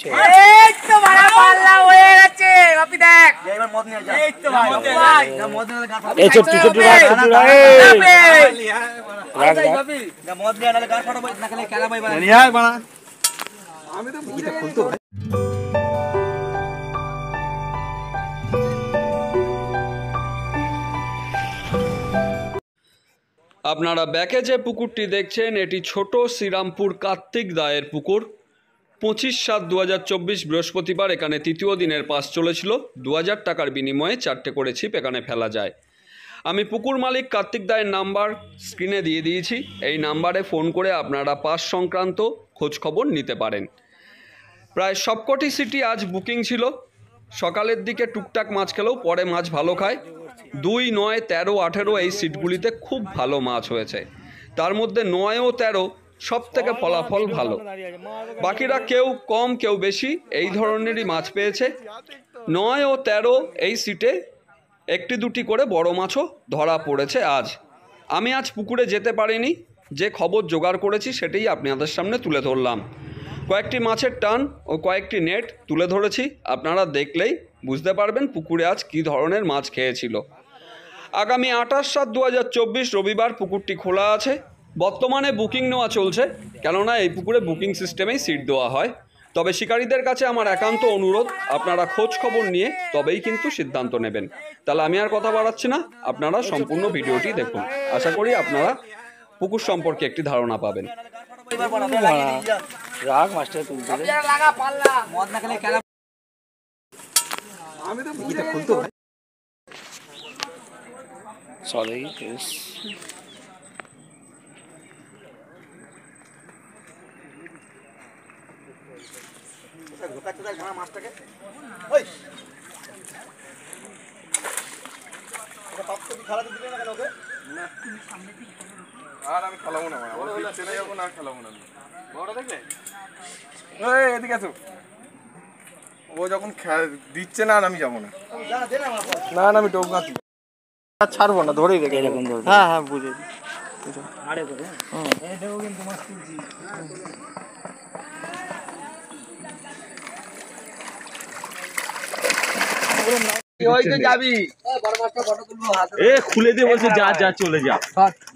হচ্ছে। এই তো মারা পাল্লা হয়ে গেছে বাপি দেখ এবার মদ নিয়ে যা। এই তো ভাই যা মদ নিয়ে গা ফাটাবো। এই ছোট্টু ছোট্টু রাখ ছোট্টু রাখ রাখ রাখ। বাপি যা মদ নিয়ে নালে গা ফাটাবো না খেলে খেলা ভাই বানা। নিয়ে আয় বানা। আমি তো বুঝতে খুলতো ভাই। আপনারা ব্যাকে যে পুকুরটি দেখছেন এটি ছোট শ্রীরামপুর কার্তিক দায়ের পুকুর। 25/7/2024 বৃহস্পতিবার এখানে তৃতীয় দিনের পাস চলেছিল। 2000 টাকার বিনিময়ে 4টে করে ছিপ এখানে ফেলা যায়। আমি পুকুর মালিক কার্তিক দায়ের নাম্বার স্ক্রিনে দিয়ে দিয়েছি। এই নাম্বারে ফোন করে আপনারা পাস সংক্রান্ত খোঁজখবর নিতে পারেন। প্রায় সবকটি সিটি আজ বুকিং ছিল। সকালের দিকে টুকটাক মাছ খেলেও পরে মাছ ভালো খায়। 2, 9, 13, 18 এই সিটগুলিতে খুব ভালো মাছ হয়েছে। তার মধ্যে 9 ও 13 সব থেকে ফলাফল ভালো। বাকিরা কেউ কম কেউ বেশি এই ধরনেরই মাছ পেয়েছে। 9 ও 13 এই সিটে একটি দুটি করে বড় মাছও ধরা পড়েছে আজ। আমি আজ পুকুরে যেতে পারিনি, যে খবর জোগাড় করেছি সেটাই আপনাদের সামনে তুলে ধরলাম। কয়েকটি মাছের টান ও কয়েকটি নেট তুলে ধরেছি, আপনারা দেখলেই বুঝতে পারবেন পুকুরে আজ কী ধরনের মাছ খেয়েছিল। আগামী 28/7/2024 রবিবার পুকুরটি খোলা আছে। বর্তমানে বুকিং নেওয়া চলছে, কেননা এই পুকুরে বুকিং সিস্টেমেই সিট দেওয়া হয়। তবে শিকারীদের কাছে আমার একান্ত অনুরোধ, আপনারা খোঁজ খবর নিয়ে তবেই কিন্তু সিদ্ধান্ত নেবেন। তাহলে আমি আর কথা বাড়াচ্ছি না, আপনারা সম্পূর্ণ ভিডিওটি দেখুন। আশা করি আপনারা পুকুর সম্পর্কে একটি ধারণা পাবেন। এবার বানাবো লাগিয়ে দিয়ে যা। রাখ মাছটা তুলতে দে। লাগা পাল্লা মদ না খেলে খেলা আমি তো বুঝতে খুলতো ভাই। Sorry please. ঢোকাচ্ছে তাই ঘানা মাছটাকে। ওই এটা পাপ তো খেলাতে দিবে না কেন ওকে? আর আমি খেলাবো না ভাই। আমার দিচ্ছে না যখন আর খেলাবো না। বড় দেখলে? এই এদিকে আসো। ও যখন দিচ্ছে না আর আমি যাবো না। যা দে না আমার। না না আমি টোপ গাছি। আর ছাড়বো না, ধরেই রেখে এরকম ধরবে। হ্যাঁ হ্যাঁ বুঝেছি। আরে করে এই দেখো কিন্তু মাছ তুলছি। ওই তো যাবি ওই বড় মাছটা ফটো তুলবো হাতে। এ খুলে দিয়ে বলছে যা যা চলে যা।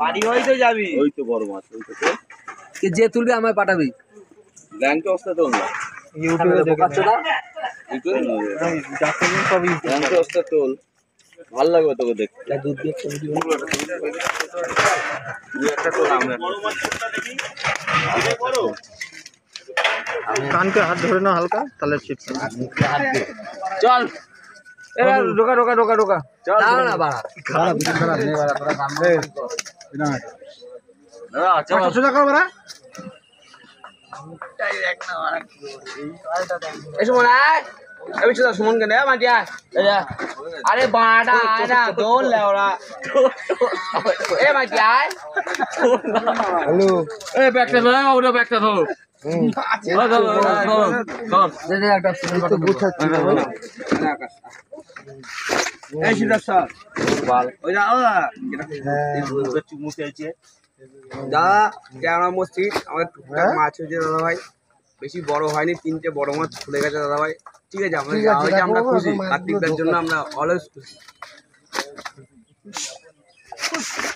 বাড়ি ওই তো যাবি ওই তো বড় মাছ, ওই তো তো যে তুলবি আমায় পাঠাবি ল্যাংটা অবস্থা তো না। ইউটিউবে দেখাচ্ছে না। ইউটিউবে না, ল্যাংটা অবস্থা তোল, ভাল লাগবে তোকে দেখতে। দুধ দিয়ে ছবি দিবি তুই একটা তোল, আমরা কানকে হাত ধরে না হালকা, তাহলে ছিপ চল ঢোকা ঢোকা ঢোকা ঢোকা। দাঁড়া না বাড়া এসো মনে হয় আমি শুধু সুমন কেন মাটিয়া আরে বাড়া না দৌড় লে ওরা এ মাটিয়া হ্যালো এ ব্যাগটা ধর ওটা ব্যাগটা ধর এই সিধা স্যার ওই যা চুমু খেয়েছে। দাদা ক্যামেরা মসজিদ আমাদের টুকটাক মাছ হয়েছে দাদা ভাই, বেশি বড় হয়নি, 3টে বড় মাছ খুলে গেছে দাদা ভাই। ঠিক আছে আমরা যা হয়েছে আমরা খুশি, কার্তিকদার জন্য আমরা অলওয়েজ খুশি।